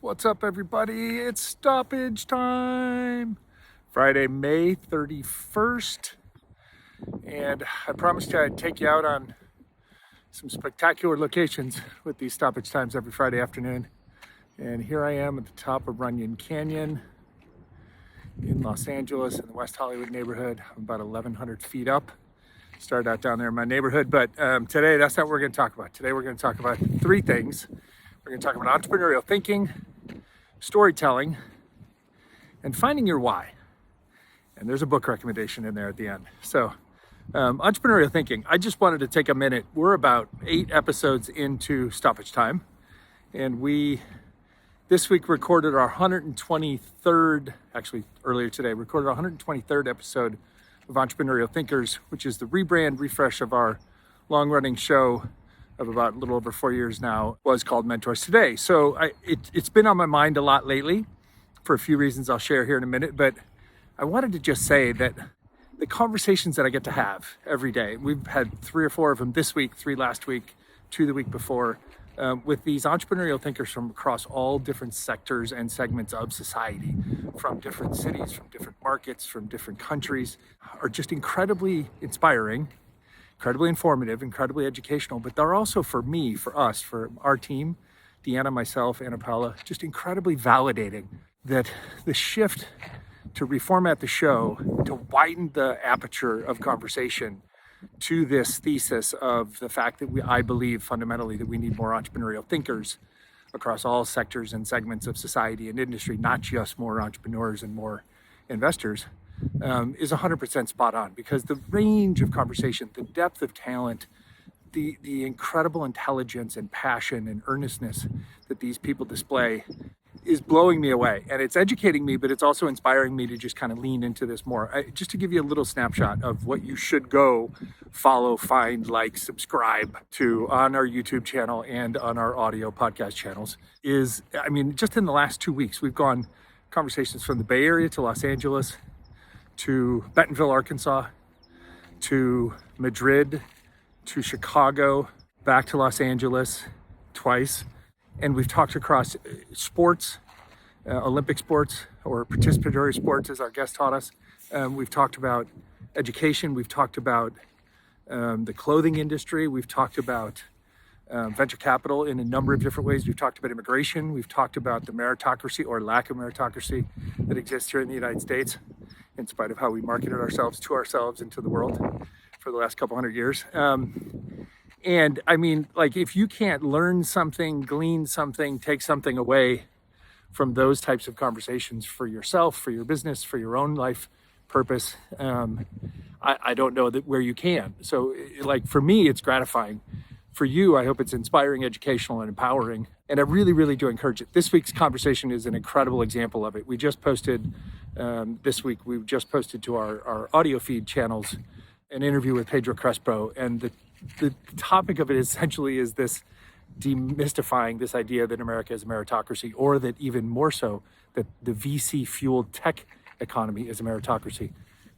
What's up, everybody? It's stoppage time. Friday, May 31st. And I promised you I'd take you out on some spectacular locations with these stoppage times every Friday afternoon. And here I am at the top of Runyon Canyon in Los Angeles in the West Hollywood neighborhood. I'm about 1,100 feet up. Started out down there in my neighborhood, but today that's not what we're going to talk about. Today we're going to talk about three things. We're going to talk about entrepreneurial thinking, storytelling, and finding your why. And there's a book recommendation in there at the end. So entrepreneurial thinking, I just wanted to take a minute. We're about 8 episodes into Stoppage Time, and we this week recorded our 123rd, actually earlier today, recorded our 123rd episode of Entrepreneurial Thinkers, which is the rebrand, refresh of our long-running show of about a little over 4 years now, was called Mentors Today. So it's been on my mind a lot lately for a few reasons I'll share here in a minute, but I wanted to just say that the conversations that I get to have every day, we've had 3 or 4 of them this week, 3 last week, 2 the week before, with these entrepreneurial thinkers from across all different sectors and segments of society, from different cities, from different markets, from different countries, are just incredibly inspiring, incredibly informative, incredibly educational, but they're also, for me, for us, for our team, Deanna, myself, Anna Paula, just incredibly validating that the shift to reformat the show, to widen the aperture of conversation to this thesis of the fact that I believe fundamentally that we need more entrepreneurial thinkers across all sectors and segments of society and industry, not just more entrepreneurs and more investors, is 100% spot on, because the range of conversation, the depth of talent, the incredible intelligence and passion and earnestness that these people display is blowing me away. And it's educating me, but it's also inspiring me to just kind of lean into this more. Just to give you a little snapshot of what you should go follow, find, like, subscribe to on our YouTube channel and on our audio podcast channels is, just in the last 2 weeks, we've gone conversations from the Bay Area to Los Angeles, to Bentonville, Arkansas, to Madrid, to Chicago, back to Los Angeles twice. And we've talked across sports, Olympic sports, or participatory sports, as our guest taught us. We've talked about education. We've talked about the clothing industry. We've talked about venture capital in a number of different ways. We've talked about immigration. We've talked about the meritocracy or lack of meritocracy that exists here in the United States, in spite of how we marketed ourselves to ourselves and to the world for the last couple hundred years. And if you can't learn something, glean something, take something away from those types of conversations for yourself, for your business, for your own life purpose, I don't know that where you can. So for me, it's gratifying. For you, I hope it's inspiring, educational, and empowering. And I really, really do encourage it. This week's conversation is an incredible example of it. We just posted, this week, we've just posted to our audio feed channels an interview with Pedro Crespo, and the topic of it essentially is this demystifying this idea that America is a meritocracy, or that even more so, that the VC-fueled tech economy is a meritocracy.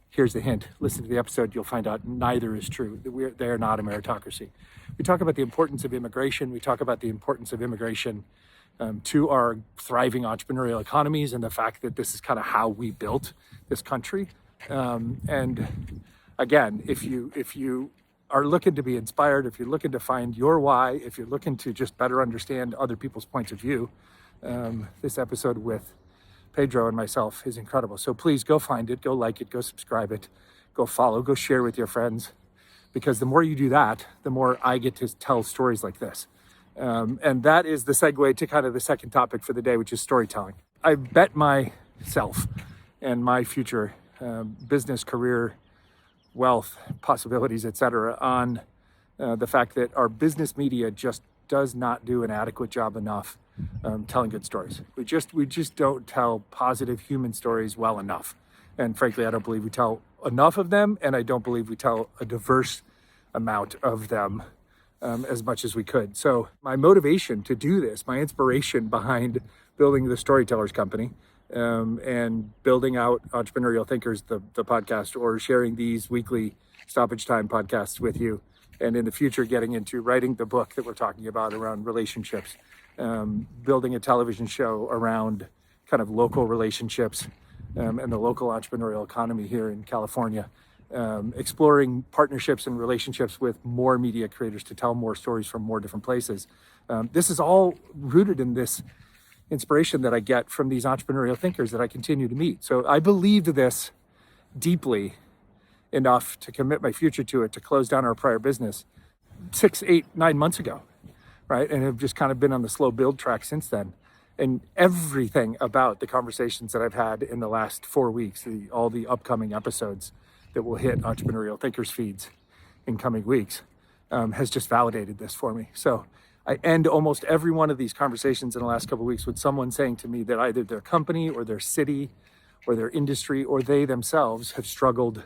Here's the hint. Listen to the episode. You'll find out neither is true. They are not a meritocracy. We talk about the importance of immigration. We talk about the importance of immigration to our thriving entrepreneurial economies, and the fact that this is kind of how we built this country. And again, if you are looking to be inspired, if you're looking to find your why, if you're looking to just better understand other people's points of view, this episode with Pedro and myself is incredible. So please go find it, go like it, go subscribe it, go follow, go share with your friends, because the more you do that, the more I get to tell stories like this. And that is the segue to kind of the second topic for the day, which is storytelling. I bet myself and my future business, career, wealth, possibilities, etc., on the fact that our business media just does not do an adequate job enough telling good stories. We just don't tell positive human stories well enough. And frankly, I don't believe we tell enough of them, and I don't believe we tell a diverse amount of them as much as we could. So my motivation to do this, my inspiration behind building the Storytellers Company, and building out Entrepreneurial Thinkers, the podcast, or sharing these weekly Stoppage Time podcasts with you, and in the future getting into writing the book that we're talking about around relationships, building a television show around kind of local relationships and the local entrepreneurial economy here in California, exploring partnerships and relationships with more media creators to tell more stories from more different places. This is all rooted in this inspiration that I get from these entrepreneurial thinkers that I continue to meet. So I believed this deeply enough to commit my future to it, to close down our prior business 6, 8, 9 months ago, right? And have just kind of been on the slow build track since then. And everything about the conversations that I've had in the last 4 weeks, all the upcoming episodes that will hit Entrepreneurial Thinkers feeds in coming weeks, has just validated this for me. So I end almost every one of these conversations in the last couple of weeks with someone saying to me that either their company or their city or their industry or they themselves have struggled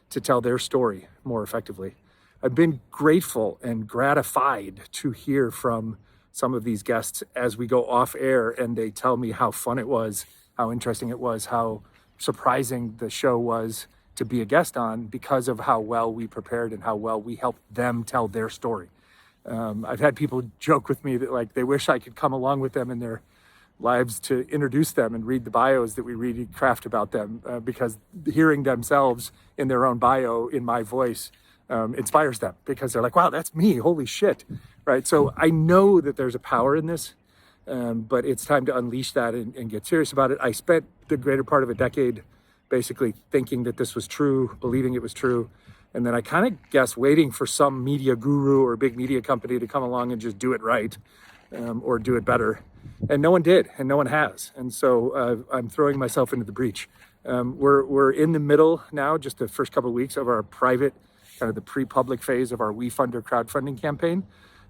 to tell their story more effectively. I've been grateful and gratified to hear from some of these guests as we go off air and they tell me how fun it was, how interesting it was, how surprising the show was to be a guest on because of how well we prepared and how well we helped them tell their story. I've had people joke with me that like they wish I could come along with them in their lives to introduce them and read the bios that we read and craft about them, because hearing themselves in their own bio in my voice inspires them, because they're like, wow, that's me, holy shit, right? So I know that there's a power in this, but it's time to unleash that and get serious about it. I spent the greater part of a decade basically thinking that this was true, believing it was true. And then I kind of guess waiting for some media guru or big media company to come along and just do it right, or do it better. And no one did, and no one has. And so I'm throwing myself into the breach. We're in the middle now, just the first couple of weeks of our private, kind of the pre-public phase of our WeFunder crowdfunding campaign.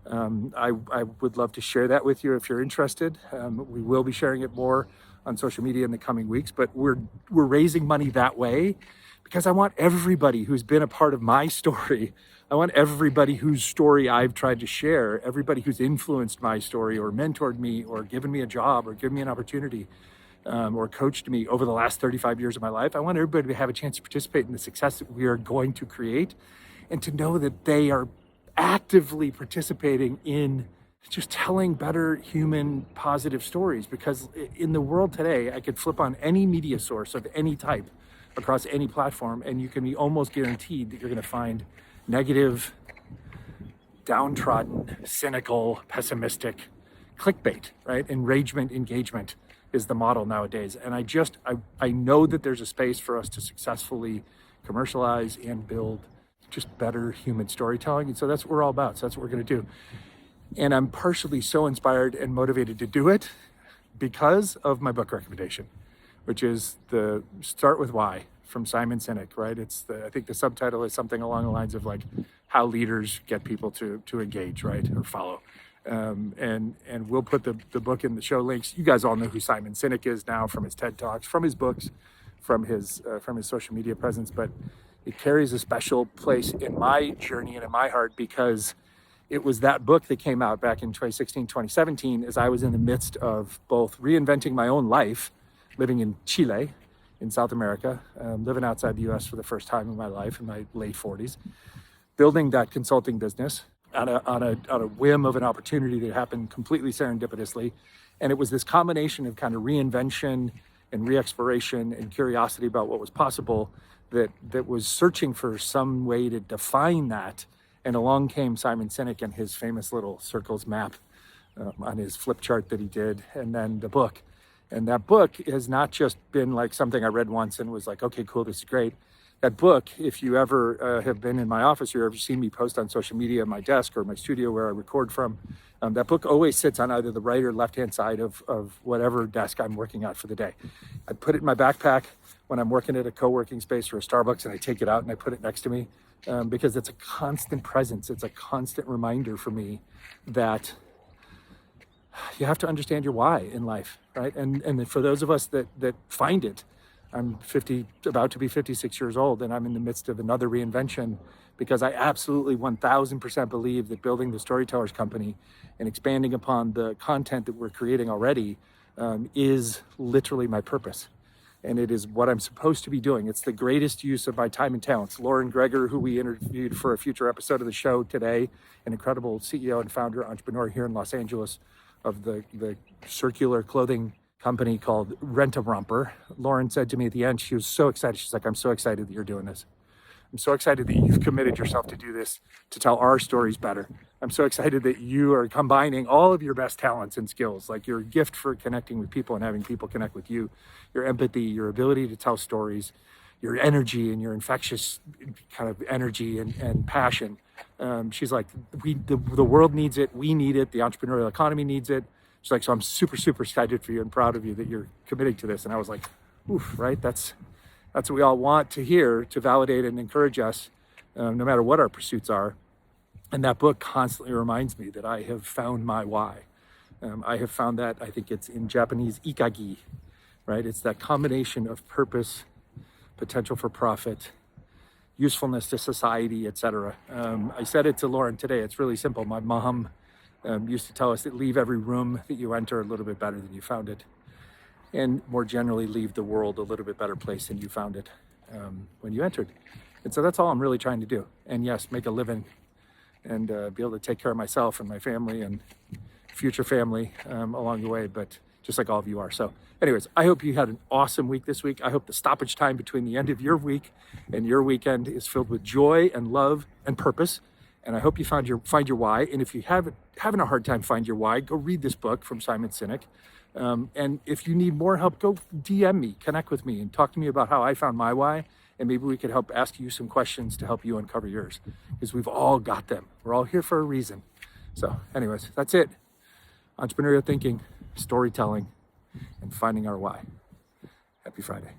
I would love to share that with you if you're interested. We will be sharing it more on social media in the coming weeks, but we're raising money that way because I want everybody who's been a part of my story, I want everybody whose story I've tried to share, everybody who's influenced my story or mentored me or given me a job or given me an opportunity, or coached me over the last 35 years of my life. I want everybody to have a chance to participate in the success that we are going to create and to know that they are actively participating in just telling better human positive stories. Because in the world today, I could flip on any media source of any type across any platform, and you can be almost guaranteed that you're going to find negative, downtrodden, cynical, pessimistic clickbait, right? Enragement, engagement is the model nowadays. And I know that there's a space for us to successfully commercialize and build just better human storytelling. And so that's what we're all about. So that's what we're going to do. And I'm partially so inspired and motivated to do it because of my book recommendation, which is the Start With Why from Simon Sinek, right? I think the subtitle is something along the lines of like how leaders get people to engage, right? Or follow. And we'll put the book in the show links. You guys all know who Simon Sinek is now from his TED Talks, from his books, from his social media presence, but it carries a special place in my journey and in my heart because it was that book that came out back in 2016, 2017, as I was in the midst of both reinventing my own life, living in Chile, in South America, living outside the US for the first time in my life in my late 40s, building that consulting business on a whim of an opportunity that happened completely serendipitously. And it was this combination of kind of reinvention and re-exploration and curiosity about what was possible that was searching for some way to define that. And along came Simon Sinek and his famous little circles map on his flip chart that he did, and then the book. And that book has not just been like something I read once and was like, okay, cool, this is great. That book, if you ever have been in my office or ever seen me post on social media at my desk or my studio where I record from, that book always sits on either the right or left-hand side of whatever desk I'm working at for the day. I put it in my backpack when I'm working at a co-working space or a Starbucks, and I take it out and I put it next to me because it's a constant presence. It's a constant reminder for me that you have to understand your why in life, right? And for those of us that find it, I'm about to be 56 years old, and I'm in the midst of another reinvention because I absolutely 1000% believe that building the Storytellers Company and expanding upon the content that we're creating already is literally my purpose. And it is what I'm supposed to be doing. It's the greatest use of my time and talents. Lauren Greger, who we interviewed for a future episode of the show today, an incredible CEO and founder, entrepreneur here in Los Angeles, of the circular clothing company called Rent-A-Romper. Lauren said to me at the end, she was so excited. She's like, I'm so excited that you're doing this. I'm so excited that you've committed yourself to do this, to tell our stories better. I'm so excited that you are combining all of your best talents and skills, like your gift for connecting with people and having people connect with you, your empathy, your ability to tell stories, your energy and your infectious kind of energy and passion. She's like, the world needs it. We need it. The entrepreneurial economy needs it. She's like, so I'm super, super excited for you and proud of you that you're committing to this. And I was like, oof, right? That's what we all want to hear, to validate and encourage us, no matter what our pursuits are. And that book constantly reminds me that I have found my why. I have found that, I think it's in Japanese, ikagi, right? It's that combination of purpose, potential for profit, usefulness to society, etc. I said it to Lauren today. It's really simple. My mom used to tell us that leave every room that you enter a little bit better than you found it. And more generally, leave the world a little bit better place than you found it when you entered. And so that's all I'm really trying to do. And yes, make a living and be able to take care of myself and my family and future family along the way, but just like all of you are. So anyways, I hope you had an awesome week this week. I hope the stoppage time between the end of your week and your weekend is filled with joy and love and purpose. And I hope you find your why. And if you having a hard time find your why, go read this book from Simon Sinek. And if you need more help, go DM me, connect with me, and talk to me about how I found my why. And maybe we could help ask you some questions to help you uncover yours, because we've all got them. We're all here for a reason. So anyways, that's it. Entrepreneurial thinking, storytelling, and finding our why. Happy Friday.